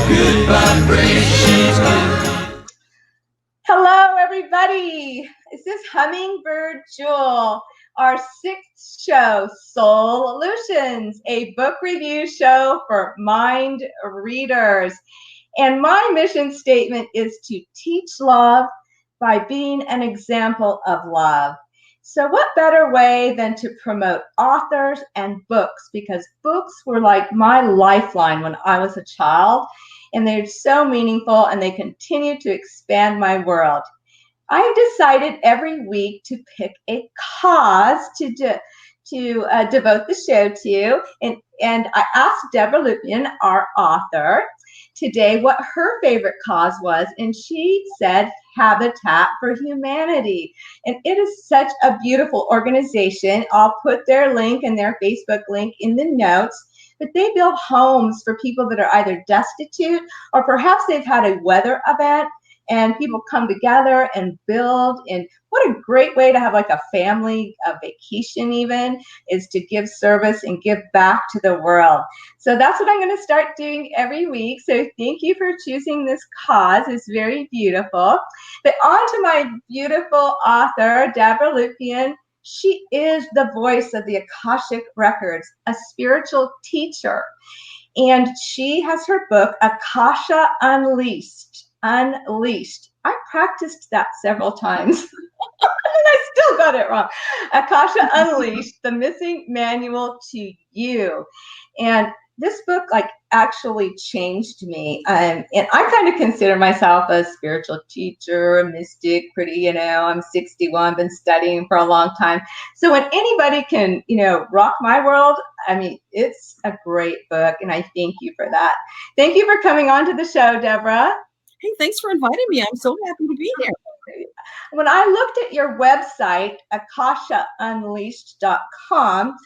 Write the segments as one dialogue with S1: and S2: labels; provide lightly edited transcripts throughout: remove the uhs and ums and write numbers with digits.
S1: good vibrations.
S2: Hello, everybody. This is Hummingbird Jewel, our 6th show, SOUL-utions, a book review show for mind readers. And my mission statement is to teach love by being an example of love. So what better way than to promote authors and books, because books were like my lifeline when I was a child, and they're so meaningful and they continue to expand my world. I've decided every week to pick a cause to devote the show to, and I asked Debbra Lupien, our author, today what her favorite cause was, and she said Habitat for Humanity. And it is such a beautiful organization. I'll put their link and their Facebook link in the notes. But they build homes for people that are either destitute or perhaps they've had a weather event and people come together and build. And what a great way to have like a family vacation even, is to give service and give back to the world. So that's what I'm going to start doing every week. So thank you for choosing this cause. It's very beautiful. But on to my beautiful author, Debbra Lupien. She is the voice of the Akashic Records, a spiritual teacher. And she has her book, Akasha Unleased. I practiced that several times. And I still got it wrong. Akasha Unleashed, the missing manual to you. And this book actually changed me. And I kind of consider myself a spiritual teacher, a mystic, I'm 61, been studying for a long time. So when anybody can, rock my world, it's a great book. And I thank you for that. Thank you for coming on to the show, Deborah.
S3: Hey, thanks for inviting me. I'm so happy to be here.
S2: When I looked at your website, akashaunleashed.com,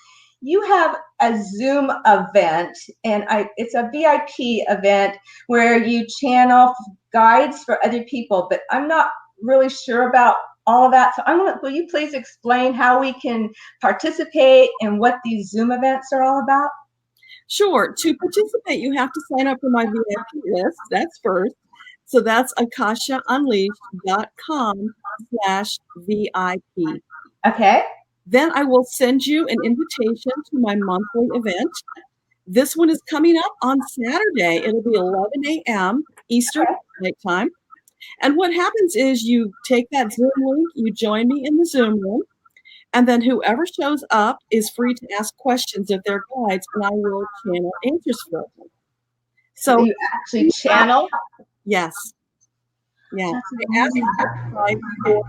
S2: you have a Zoom event, and it's a VIP event where you channel guides for other people, but I'm not really sure about all of that. So will you please explain how we can participate and what these Zoom events are all about?
S3: Sure. To participate, you have to sign up for my VIP list. That's first. So that's akashaunleashed.com/VIP.
S2: Okay.
S3: Then I will send you an invitation to my monthly event. This one is coming up on Saturday. It'll be 11 a.m. Eastern Daylight Time. And what happens is you take that Zoom link, you join me in the Zoom room, and then whoever shows up is free to ask questions of their guides, and I will channel answers for them.
S2: So you actually channel?
S3: Yes. Yeah. I ask for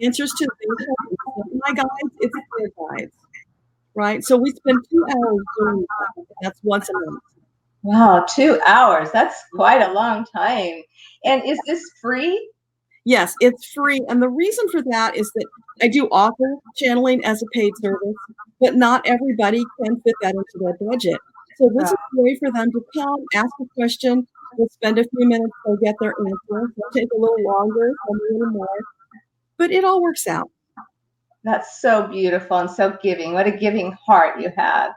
S3: answers to my guides, it's their guides. Right? So we spend 2 hours doing that. That's once a month.
S2: Wow, 2 hours. That's quite a long time. And is this free?
S3: Yes, it's free. And the reason for that is that I do offer channeling as a paid service, but not everybody can fit that into their budget. So this is a way for them to come, ask a question. We'll spend a few minutes, they'll get their answer. It'll take a little longer, a little more, but it all works out.
S2: That's so beautiful and so giving. What a giving heart you have.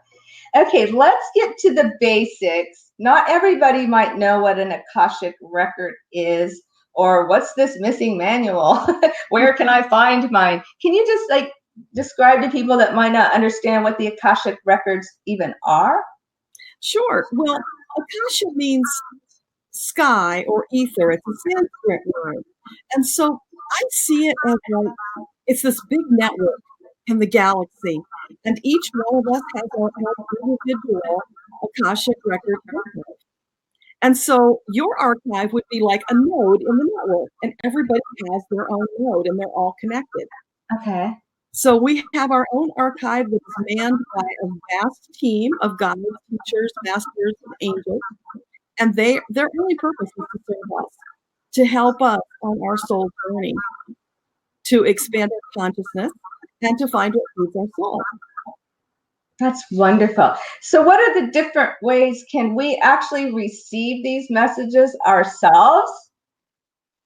S2: Okay, let's get to the basics. Not everybody might know what an Akashic record is, or what's this missing manual? Where can I find mine? Can you just describe to people that might not understand what the Akashic records even are?
S3: Sure. Well, Akasha means sky or ether. It's a Sanskrit word. And so I see it as it's this big network in the galaxy. And each one of us has our own individual Akashic record archive. And so your archive would be like a node in the network, and everybody has their own node, and they're all connected.
S2: Okay.
S3: So we have our own archive that is manned by a vast team of guides, teachers, masters, and angels. And their only purpose is to serve us, to help us on our soul journey, to expand our consciousness, and to find what feeds our soul.
S2: That's wonderful. So what are the different ways can we actually receive these messages ourselves?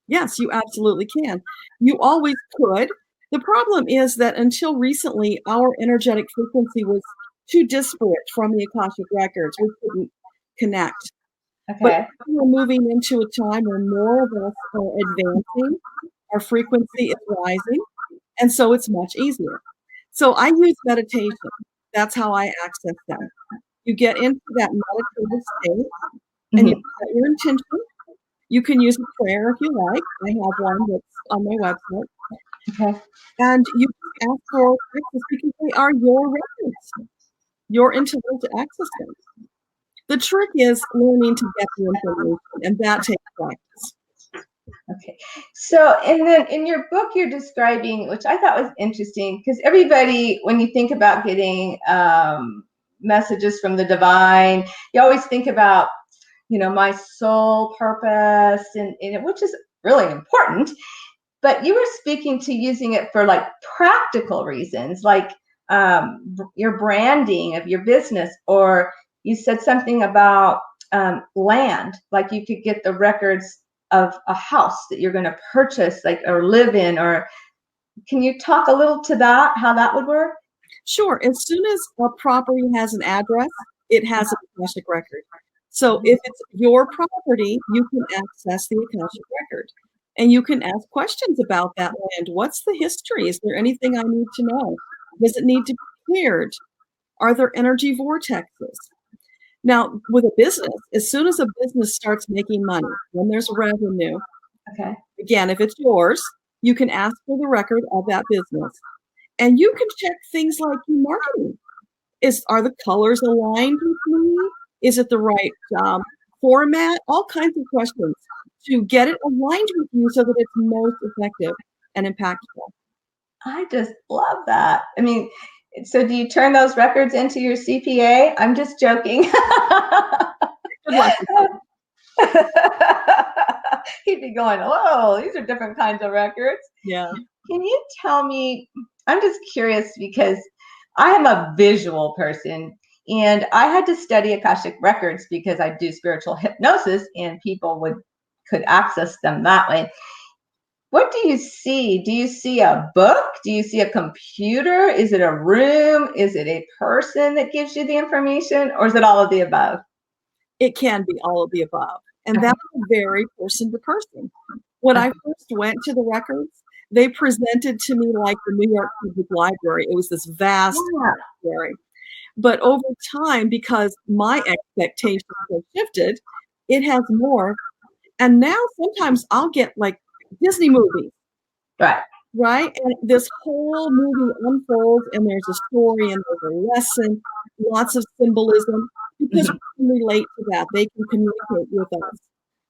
S3: Yes, you absolutely can. You always could. The problem is that until recently, our energetic frequency was too disparate from the Akashic Records. We couldn't connect.
S2: Okay.
S3: But we're moving into a time where more of us are advancing, our frequency is rising, and so it's much easier. So I use meditation. That's how I access them. You get into that meditative state and you set your intention. You can use a prayer if you like. I have one that's on my website.
S2: Okay.
S3: And you ask for access because they are your records. You're entitled to access them. The trick is learning to get the information, and that takes practice.
S2: Okay. So, and then in your book, you're describing, which I thought was interesting, because everybody, when you think about getting messages from the divine, you always think about, my soul purpose, and which is really important. But you were speaking to using it for like practical reasons, like your branding of your business, or you said something about land, like you could get the records of a house that you're going to purchase, like, or live in, or can you talk a little to that, how that would work?
S3: Sure. As soon as a property has an address, it has an Akashic record. So if it's your property, you can access the Akashic record. And you can ask questions about that land. What's the history? Is there anything I need to know? Does it need to be cleared? Are there energy vortexes? Now, with a business, as soon as a business starts making money, when there's revenue,
S2: Okay.
S3: again, if it's yours, you can ask for the record of that business. And you can check things like your marketing. Are the colors aligned with me? Is it the right format? All kinds of questions to get it aligned with you so that it's most effective and impactful.
S2: I just love that. I mean, so do you turn those records into your CPA? I'm just joking.
S3: Good luck.
S2: He'd be going, "Whoa, these are different kinds of records."
S3: Yeah.
S2: Can you tell me? I'm just curious because I am a visual person, and I had to study Akashic Records because I do spiritual hypnosis, and people could access them that way. What do you see? Do you see a book? Do you see a computer? Is it a room? Is it a person that gives you the information, or is it all of the above?
S3: It can be all of the above. And that will vary person to person. When I first went to the records, they presented to me like the New York Public Library. It was this vast library. But over time, because my expectations have shifted, it has more. And now sometimes I'll get like Disney movies.
S2: Right.
S3: Right? And this whole movie unfolds, and there's a story, and there's a lesson, lots of symbolism. Because we can relate to that. They can communicate with us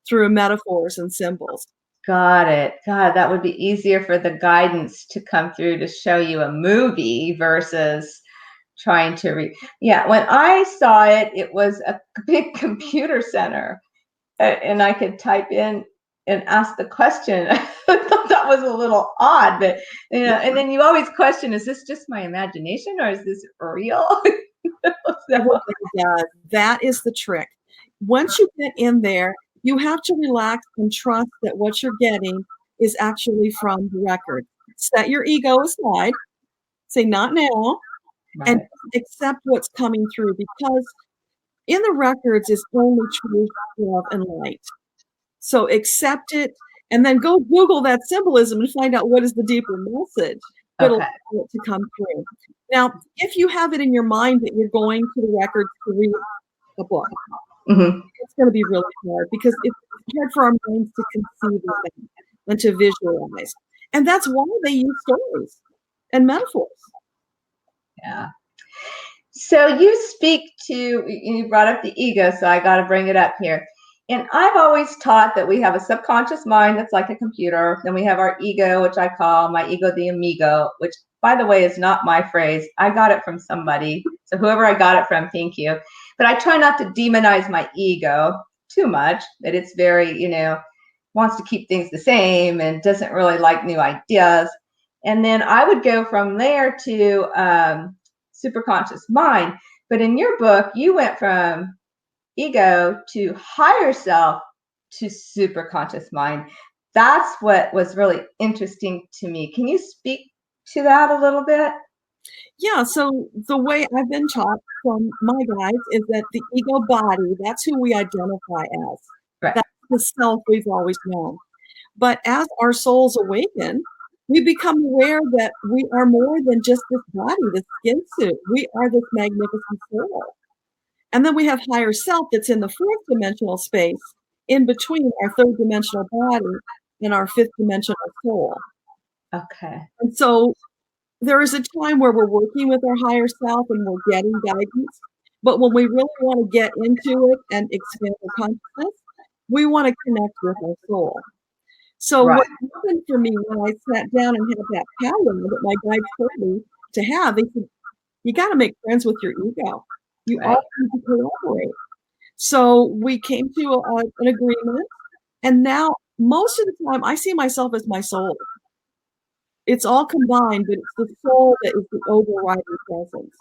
S3: through metaphors and symbols.
S2: Got it. God, that would be easier for the guidance to come through to show you a movie versus trying to read. Yeah, when I saw it, it was a big computer center, and I could type in and ask the question. I thought that was a little odd, but and then you always question, is this just my imagination or is this real?
S3: Yeah, that is the trick. Once you get in there, you have to relax and trust that what you're getting is actually from the record. Set your ego aside, say not now, and accept what's coming through, because in the records is only truth, love, and light. So accept it, and then go Google that symbolism and find out what is the deeper message. It'll allow it to come through. Now, if you have it in your mind that you're going to the records to read a book, it's going to be really hard, because it's hard for our minds to conceive of that and to visualize. And that's why they use stories and metaphors.
S2: Yeah. So you speak to, you brought up the ego, so I got to bring it up here. And I've always taught that we have a subconscious mind that's like a computer. Then we have our ego, which I call my ego the amigo, which, by the way, is not my phrase. I got it from somebody. So whoever I got it from, thank you. But I try not to demonize my ego too much, that it's very, wants to keep things the same and doesn't really like new ideas. And then I would go from there to superconscious mind. But in your book, you went from ego to higher self to superconscious mind. That's what was really interesting to me. Can you speak to that a little bit?
S3: Yeah, so the way I've been taught from my guides is that the ego body, that's who we identify as.
S2: Right.
S3: That's the self we've always known. But as our souls awaken, we become aware that we are more than just this body, this skin suit. We are this magnificent soul. And then we have higher self that's in the fourth dimensional space in between our third dimensional body and our fifth dimensional soul.
S2: Okay.
S3: And so there is a time where we're working with our higher self and we're getting guidance. But when we really want to get into it and expand our consciousness, we want to connect with our soul. So
S2: Right.
S3: what happened for me when I sat down and had that power that my guide told me to have, they said, you got to make friends with your ego. You all need to collaborate. So we came to an agreement, and now most of the time I see myself as my soul. It's all combined, but it's the soul that is the overriding presence.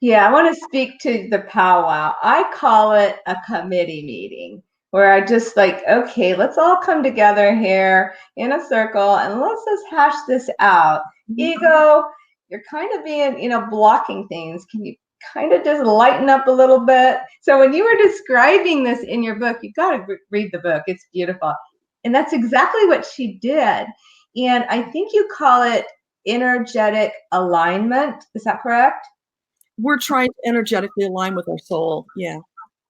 S2: Yeah, I want to speak to the powwow. I call it a committee meeting where I just like, okay, let's all come together here in a circle and let's just hash this out. Ego, you're kind of being, blocking things. Can you kind of just lighten up a little bit? So when you were describing this in your book, you got to read the book. It's beautiful. And that's exactly what she did. And I think you call it energetic alignment. Is that correct?
S3: We're trying to energetically align with our soul. Yeah.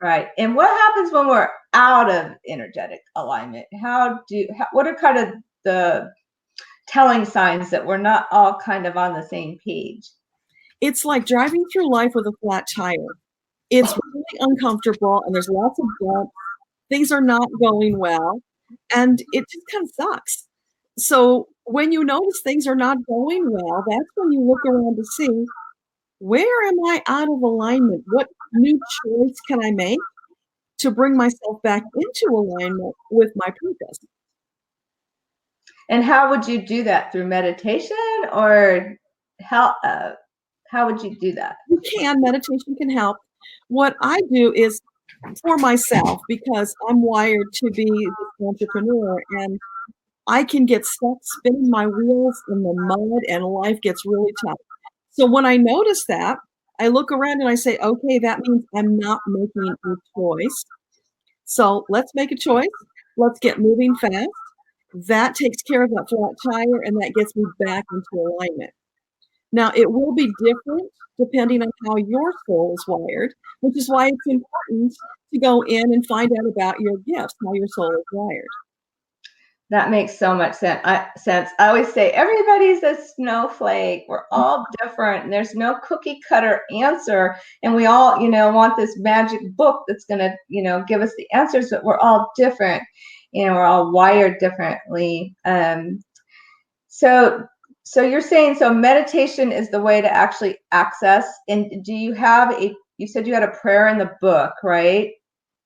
S2: Right. And what happens when we're out of energetic alignment? What are kind of the telling signs that we're not all kind of on the same page?
S3: It's like driving through life with a flat tire. It's really uncomfortable and there's lots of bumps. Things are not going well and it just kind of sucks. So when you notice things are not going well, that's when you look around to see, where am I out of alignment? What new choice can I make to bring myself back into alignment with my purpose?
S2: And how would you do that? Through meditation, or how would you do that?
S3: You can. Meditation can help. What I do is for myself, because I'm wired to be this entrepreneur and I can get stuck spinning my wheels in the mud and life gets really tough. So when I notice that, I look around and I say, okay, that means I'm not making a choice. So let's make a choice. Let's get moving fast. That takes care of that flat tire and that gets me back into alignment. Now, it will be different depending on how your soul is wired, which is why it's important to go in and find out about your gifts, how your soul is wired.
S2: That makes so much sense. I always say everybody's a snowflake. We're all different. And there's no cookie cutter answer. And we all, want this magic book that's going to, give us the answers, but we're all different. We're all wired differently. So you're saying, so meditation is the way to actually access. And do you have you said you had a prayer in the book, right?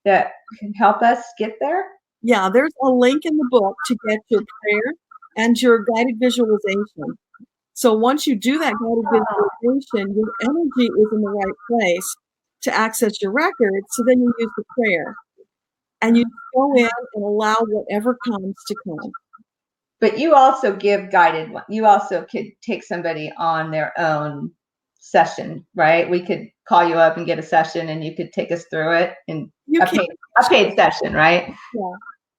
S2: That can help us get there?
S3: Yeah, there's a link in the book to get your prayer and your guided visualization. So once you do that guided visualization, your energy is in the right place to access your records. So then you use the prayer and you go in and allow whatever comes to come.
S2: But you also give guided one. You also could take somebody on their own session, right? We could call you up and get a session and you could take us through it in a paid session, right?
S3: Yeah.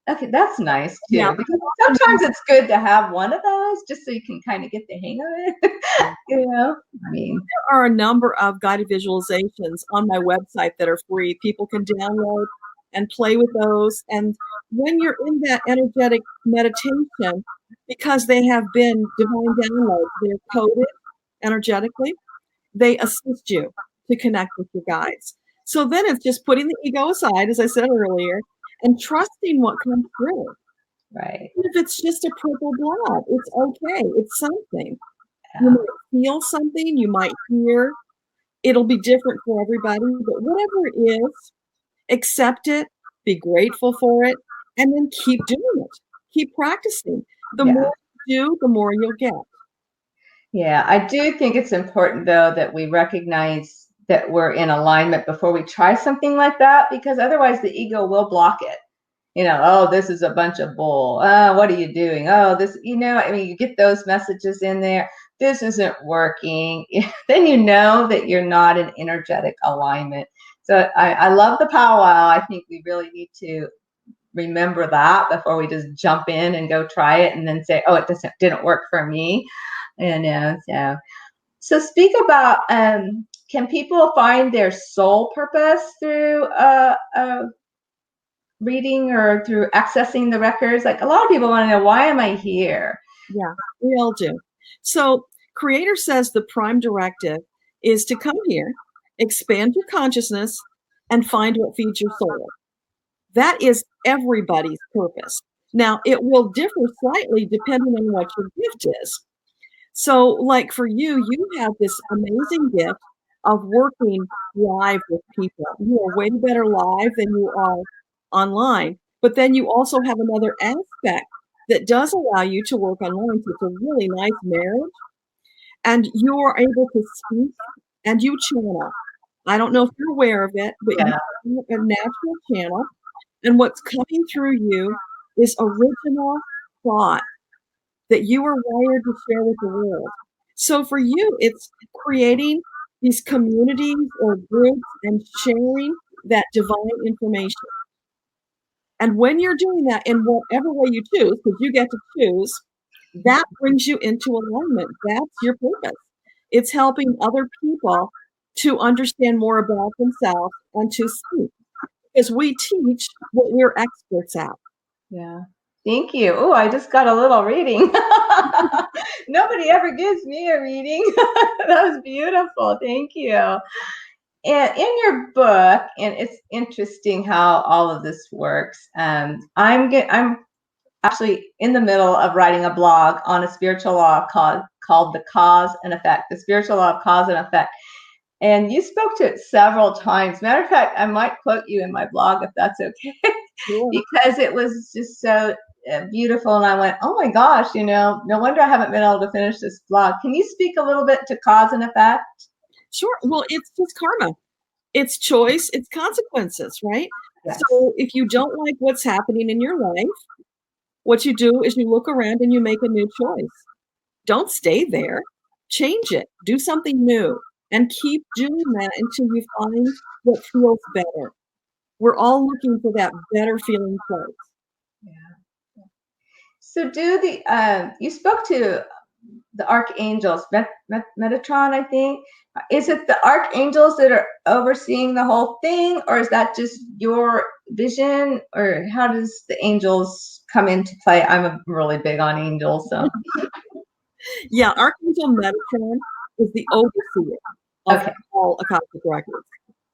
S2: Okay, that's nice too.
S3: Yeah.
S2: Because sometimes it's good to have one of those just so you can kind of get the hang of it.
S3: There are a number of guided visualizations on my website that are free. People can download and play with those. And when you're in that energetic meditation, because they have been divine downloads, they're coded energetically, they assist you to connect with your guides. So then it's just putting the ego aside, as I said earlier, and trusting what comes through.
S2: Right.
S3: If it's just a purple blob, it's okay. It's something. Yeah. You might feel something, you might hear. It'll be different for everybody, but whatever it is, accept it, be grateful for it, and then keep doing it. Keep practicing. The more you do, the more you'll get.
S2: Yeah, I do think it's important, though, that we recognize that we're in alignment before we try something like that, because otherwise the ego will block it. Oh, this is a bunch of bull. What are you doing? Oh, this, you get those messages in there. this isn't working, then you know that you're not in energetic alignment. So I love the powwow. I think we really need to remember that before we just jump in and go try it and then say, oh, it didn't work for me. And so speak about, can people find their soul purpose through reading or through accessing the records? Like, a lot of people want to know, why am I here?
S3: Yeah, we all do. So Creator says the prime directive is to come here, expand your consciousness, and find what feeds your soul. That is everybody's purpose. Now, it will differ slightly depending on what your gift is. So, like for you, you have this amazing gift of working live with people. You are way better live than you are online. But then you also have another aspect that does allow you to work online. So it's a really nice marriage. And you are able to speak and you channel. I don't know if you're aware of it, but
S2: Yeah.
S3: you have a natural channel. And what's coming through you is original thought that you are wired to share with the world. So for you, it's creating these communities or groups and sharing that divine information. And when you're doing that in whatever way you choose, because you get to choose, that brings you into alignment. That's your purpose. It's helping other people to understand more about themselves and to speak. Because we teach what we're experts at.
S2: Yeah. Thank you. Oh, I just got a little reading. Nobody ever gives me a reading. That was beautiful. Thank you. And in your book, and it's interesting how all of this works. I'm actually in the middle of writing a blog on a spiritual law called the cause and effect, the spiritual law of cause and effect. And you spoke to it several times. Matter of fact, I might quote you in my blog if that's okay, because it was just so beautiful. And I went, oh my gosh, no wonder I haven't been able to finish this blog. Can you speak a little bit to cause and effect?
S3: Sure. Well, it's just karma. It's choice. It's consequences, right?
S2: Yes.
S3: So if you don't like what's happening in your life, what you do is you look around and you make a new choice. Don't stay there. Change it. Do something new. And keep doing that until you find what feels better. We're all looking for that better feeling place.
S2: Yeah. So you spoke to the archangels, Metatron, I think. Is it the archangels that are overseeing the whole thing, or is that just your vision, or how does the angels come into play? I'm really big on angels, so.
S3: Yeah, Archangel Metatron is the overseer of all Akashic Records.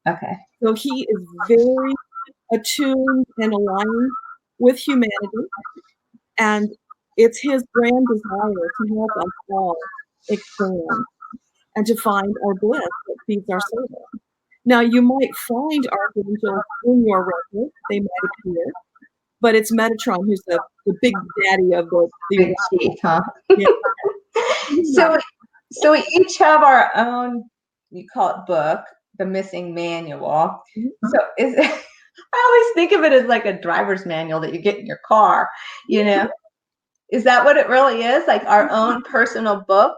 S2: Okay.
S3: So he is very attuned and aligned with humanity, and it's his grand desire to help us all expand and to find our bliss that feeds our soul. Now, you might find archangels in your record; they might appear, but it's Metatron who's the big daddy of the
S2: Big chief, huh?
S3: Yeah.
S2: So we each have our own, you call it book, the missing manual. So I always think of it as like a driver's manual that you get in your car, Is that what it really is? Like our own personal book?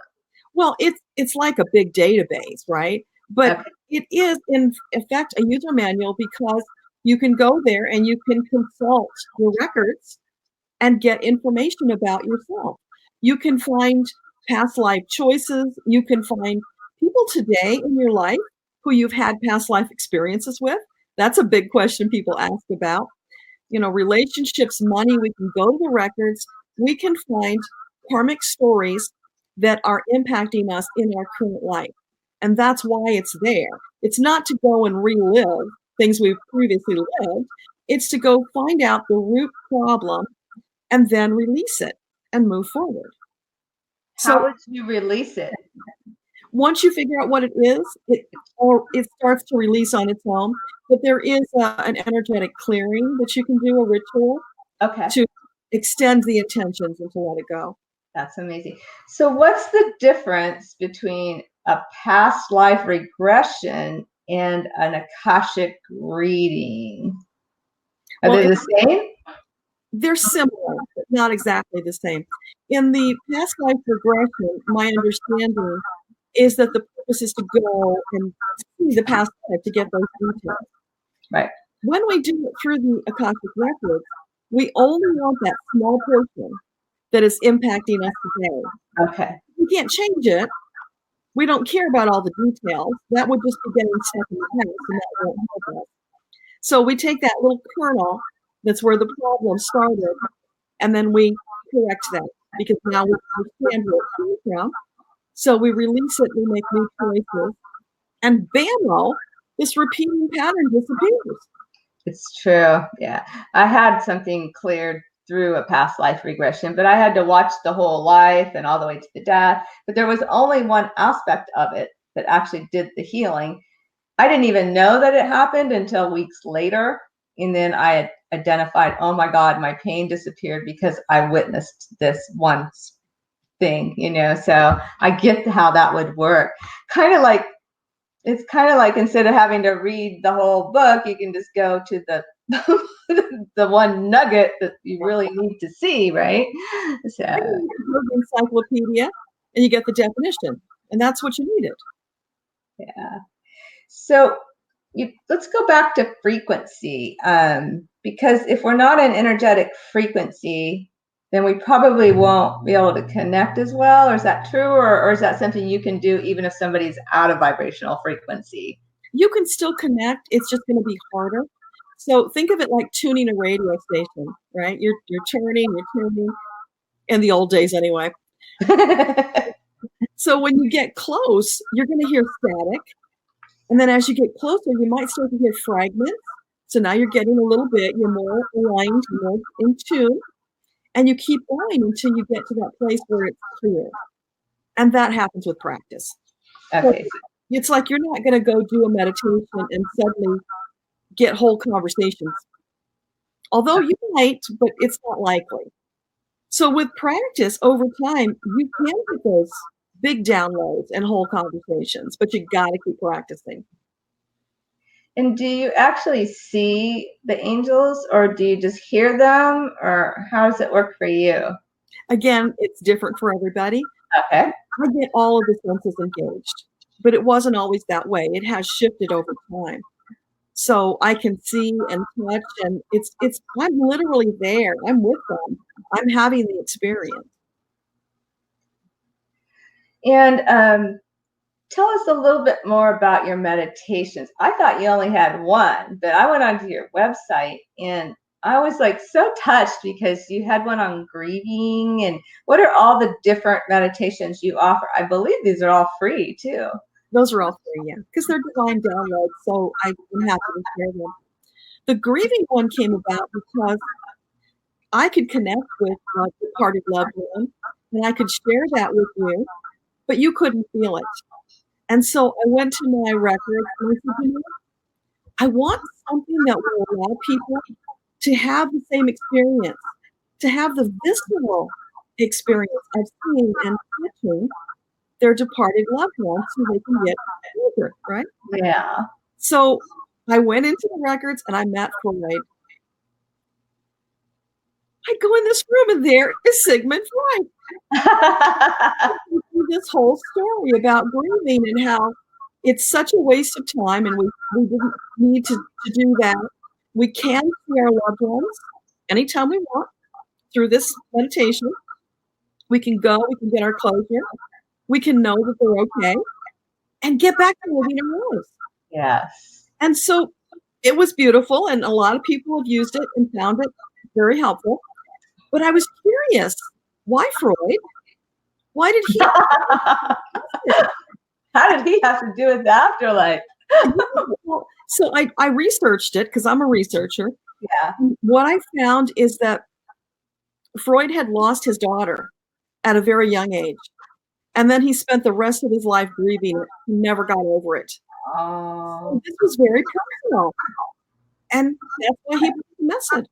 S3: Well, it's like a big database, right? But it is in effect a user manual because you can go there and you can consult your records and get information about yourself. You can find past life choices. You can find people today in your life who you've had past life experiences with. That's a big question people ask about. Relationships, money, we can go to the records. We can find karmic stories that are impacting us in our current life. And that's why it's there. It's not to go and relive things we've previously lived. It's to go find out the root problem and then release it and move forward.
S2: How would you release it?
S3: Once you figure out what it is, it starts to release on its own. But there is an energetic clearing that you can do, a ritual, to extend the intentions and to let it go.
S2: That's amazing. So what's the difference between a past life regression and an Akashic reading? Are they the same?
S3: They're similar. not exactly the same. In the past life regression, my understanding is that the purpose is to go and see the past life to get those details.
S2: Right.
S3: When we do it through the Akashic Records, we only want that small portion that is impacting us today.
S2: Okay.
S3: We can't change it. We don't care about all the details. That would just be getting stuck in the past, and that won't help us. So we take that little kernel that's where the problem started, and then we correct that, because now we understand where it came from. So we release it, we make new choices, and bam, this repeating pattern disappears.
S2: It's true. Yeah. I had something cleared through a past life regression, but I had to watch the whole life and all the way to the death. But there was only one aspect of it that actually did the healing. I didn't even know that it happened until weeks later. And then I had identified, oh my God, my pain disappeared because I witnessed this one thing, so I get how that would work. It's kind of like instead of having to read the whole book, you can just go to the the one nugget that you really need to see, right? So
S3: encyclopedia, and you get the definition, and that's what you needed.
S2: Yeah. So let's go back to frequency, because if we're not an energetic frequency, then we probably won't be able to connect as well. Or is that true? Or is that something you can do even if somebody's out of vibrational frequency?
S3: You can still connect. It's just going to be harder. So think of it like tuning a radio station, right? You're turning, in the old days anyway. So when you get close, you're going to hear static. And then as you get closer, you might start to hear fragments. So now you're getting a little bit, you're more aligned, more in tune. And you keep going until you get to that place where it's clear. And that happens with practice.
S2: Okay.
S3: So it's like you're not going to go do a meditation and suddenly get whole conversations. Although you might, but it's not likely. So with practice over time, you can get those big downloads and whole conversations, but you got to keep practicing.
S2: And do you actually see the angels, or do you just hear them, or how does it work for you?
S3: Again, it's different for everybody.
S2: Okay.
S3: I get all of the senses engaged, but it wasn't always that way. It has shifted over time. So I can see and touch, and I'm literally there. I'm with them. I'm having the experience.
S2: And tell us a little bit more about your meditations. I thought you only had one, but I went onto your website and I was like so touched because you had one on grieving. And what are all the different meditations you offer? I believe these are all free too.
S3: Those are all free, yeah, because they're divine downloads, so I'm happy to share them. The grieving one came about because I could connect with a departed loved one, and I could share that with you, but you couldn't feel it. And so I went to my records and I said, I want something that will allow people to have the same experience, to have the visceral experience of seeing and touching their departed loved ones so they can get closer, right?
S2: Yeah.
S3: So I went into the records and I met Freud. I go in this room and there is Sigmund Freud. This whole story about grieving and how it's such a waste of time, and we didn't need to do that. We can see our loved ones anytime we want through this meditation. We can go, we can get our closure, we can know that they're okay, and get back to living our lives.
S2: Yes.
S3: And so it was beautiful, and a lot of people have used it and found it very helpful. But I was curious, why Freud? Why did he?
S2: How did he have to do with the afterlife?
S3: Well, so I researched it because I'm a researcher.
S2: Yeah.
S3: What I found is that Freud had lost his daughter at a very young age. And then he spent the rest of his life grieving it. He never got over it.
S2: Oh.
S3: So this was very personal. And that's why he put the message.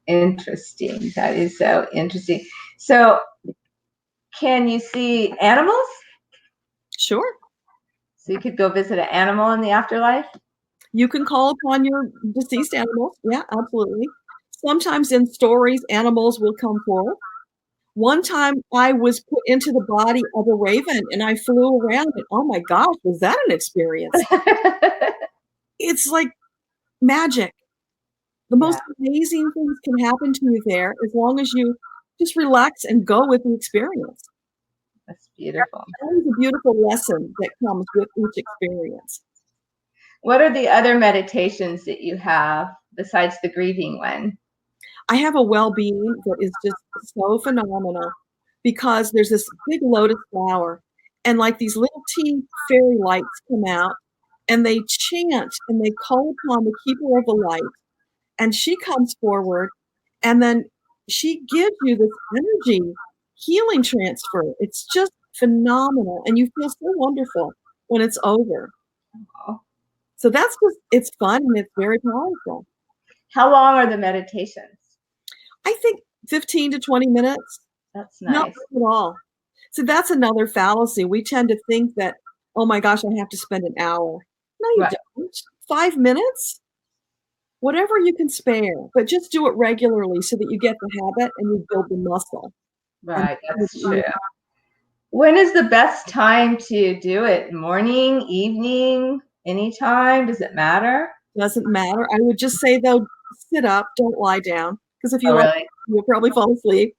S2: Interesting. That is so interesting. So can you see animals?
S3: Sure.
S2: So you could go visit an animal in the afterlife?
S3: You can call upon your deceased animals. Yeah, absolutely. Sometimes in stories, animals will come forth. One time I was put into the body of a raven and I flew around and oh my gosh, was that an experience? It's like magic. The most amazing things can happen to you there as long as you just relax and go with the experience.
S2: That's beautiful.
S3: That is a beautiful lesson that comes with each experience.
S2: What are the other meditations that you have besides the grieving one?
S3: I have a well-being that is just so phenomenal because there's this big lotus flower and like these little tea fairy lights come out and they chant and they call upon the keeper of the light and she comes forward and then she gives you this energy healing transfer. It's just phenomenal and you feel so wonderful when it's over.
S2: Oh.
S3: So that's just, it's fun and it's very powerful.
S2: How long are the meditations?
S3: I think 15 to 20 minutes.
S2: That's nice.
S3: Not at all. So that's another fallacy. We tend to think that, oh my gosh, I have to spend an hour. No, you don't. 5 minutes? Whatever you can spare, but just do it regularly so that you get the habit and you build the muscle.
S2: Right, that's true. When is the best time to do it? Morning, evening, anytime? Does it matter?
S3: Doesn't matter. I would just say, though, sit up, don't lie down. Because if you
S2: really?
S3: You'll probably fall asleep.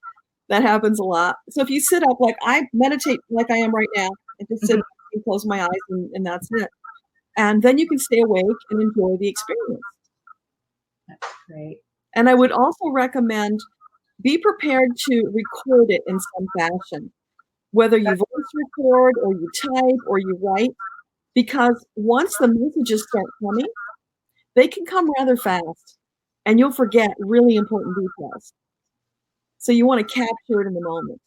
S3: That happens a lot. So if you sit up, like I meditate like I am right now, I just sit and close my eyes and that's it. And then you can stay awake and enjoy the experience.
S2: That's great.
S3: And I would also recommend be prepared to record it in some fashion, whether you voice record or you type or you write, because once the messages start coming, they can come rather fast and you'll forget really important details. So you want to capture it in the moment.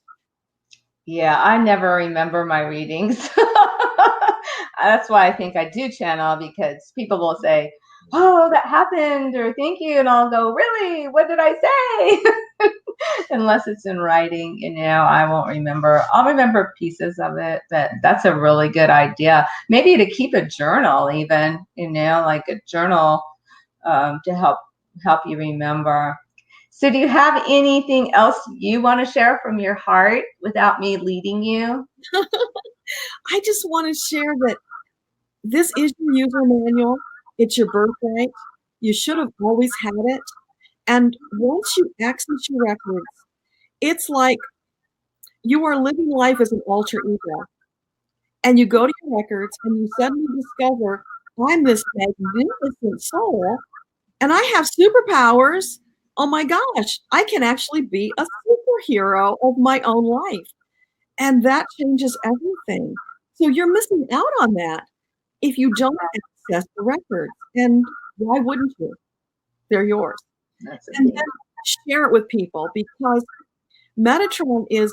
S2: Yeah, I never remember my readings. That's why I think I do channel, because people will say, oh, that happened, or thank you, and I'll go, really? What did I say? Unless it's in writing, I won't remember. I'll remember pieces of it, but that's a really good idea. Maybe to keep a journal even, like a journal to help you remember. So do you have anything else you want to share from your heart without me leading you?
S3: I just want to share that this is your user manual. It's your birthright. You should have always had it. And once you access your records, it's like you are living life as an alter ego. And you go to your records and you suddenly discover, I'm this magnificent soul and I have superpowers. Oh my gosh, I can actually be a superhero of my own life. And that changes everything. So you're missing out on that if you don't access the records. And why wouldn't you? They're yours. And then share it with people, because Metatron has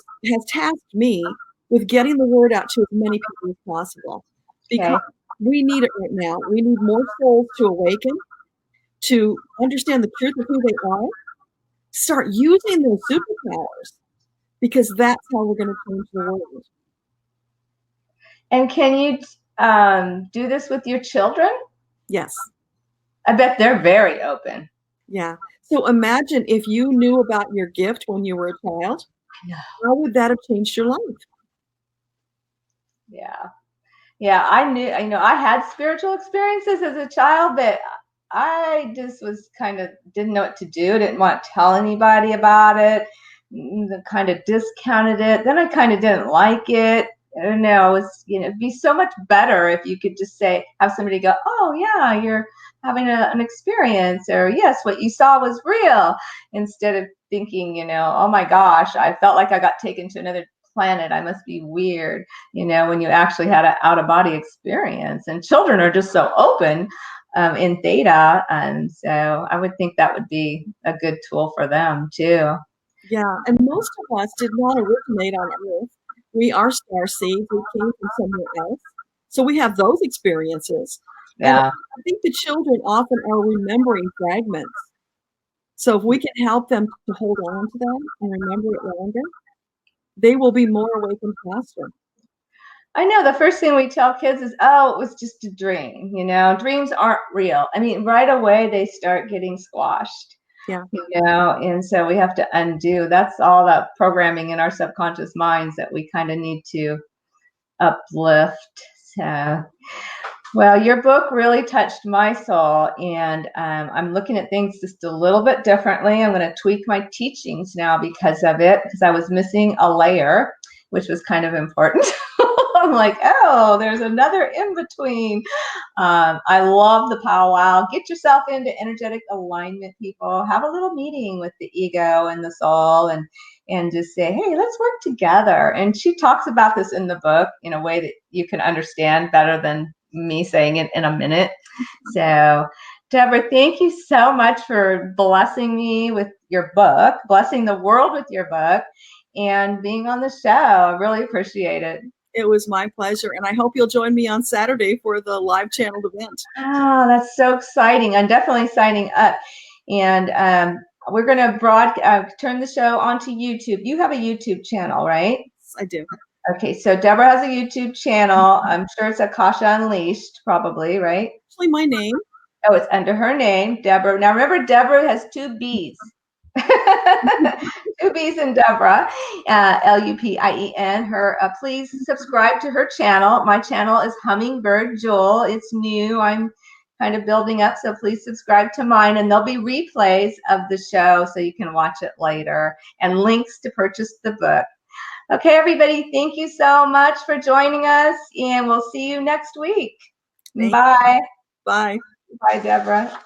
S3: tasked me with getting the word out to as many people as possible. Because we need it right now. We need more souls to awaken, to understand the truth of who they are, start using their superpowers, because that's how we're going to change the world.
S2: And can you do this with your children?
S3: Yes.
S2: I bet they're very open.
S3: Yeah. So imagine if you knew about your gift when you were a child. How would that have changed your life?
S2: Yeah. Yeah, I knew, I had spiritual experiences as a child, but I just was didn't know what to do. Didn't want to tell anybody about it. Kind of discounted it. Then I kind of didn't like it. I don't know. It'd be so much better if you could just have somebody go, oh yeah, you're having an experience, or yes, what you saw was real, instead of thinking, oh my gosh, I felt like I got taken to another planet. I must be weird, when you actually had an out-of-body experience. And children are just so open in theta, and so I would think that would be a good tool for them too.
S3: Yeah, and most of us did not originate on Earth. We are star seeds. We came from somewhere else, so we have those experiences.
S2: Yeah,
S3: and I think the children often are remembering fragments. So if we can help them to hold on to them and remember it longer, they will be more awakened faster.
S2: I know the first thing we tell kids is, oh, it was just a dream. Dreams aren't real. I mean, right away they start getting squashed.
S3: Yeah.
S2: And so we have to undo. That's all that programming in our subconscious minds that we kind of need to uplift. So, well, your book really touched my soul, and I'm looking at things just a little bit differently. I'm going to tweak my teachings now because of it, because I was missing a layer, which was kind of important. I'm like, oh, there's another in between. I love the powwow. Get yourself into energetic alignment, people. Have a little meeting with the ego and the soul, and just say, hey, let's work together. And she talks about this in the book in a way that you can understand better than me saying it in a minute. So, Debra, thank you so much for blessing me with your book, blessing the world with your book, and being on the show. I really appreciate it.
S3: It was my pleasure, and I hope you'll join me on Saturday for the live channeled event.
S2: Oh, that's so exciting. I'm definitely signing up. And we're going to turn the show onto YouTube. You have a YouTube channel, right?
S3: Yes, I do.
S2: Okay, so Debra has a YouTube channel. I'm sure it's Akasha Unleashed, probably, right?
S3: Actually, my name.
S2: Oh, it's under her name, Debra. Now remember, Debra has two B's. Two B's in Debra, Lupien. Please subscribe to her channel. My channel is Hummingbird Jewel. It's new. I'm kind of building up, so please subscribe to mine, and there'll be replays of the show so you can watch it later, and links to purchase the book. Okay, everybody, thank you so much for joining us, and we'll see you next week. Bye.
S3: Bye.
S2: Bye, Debra.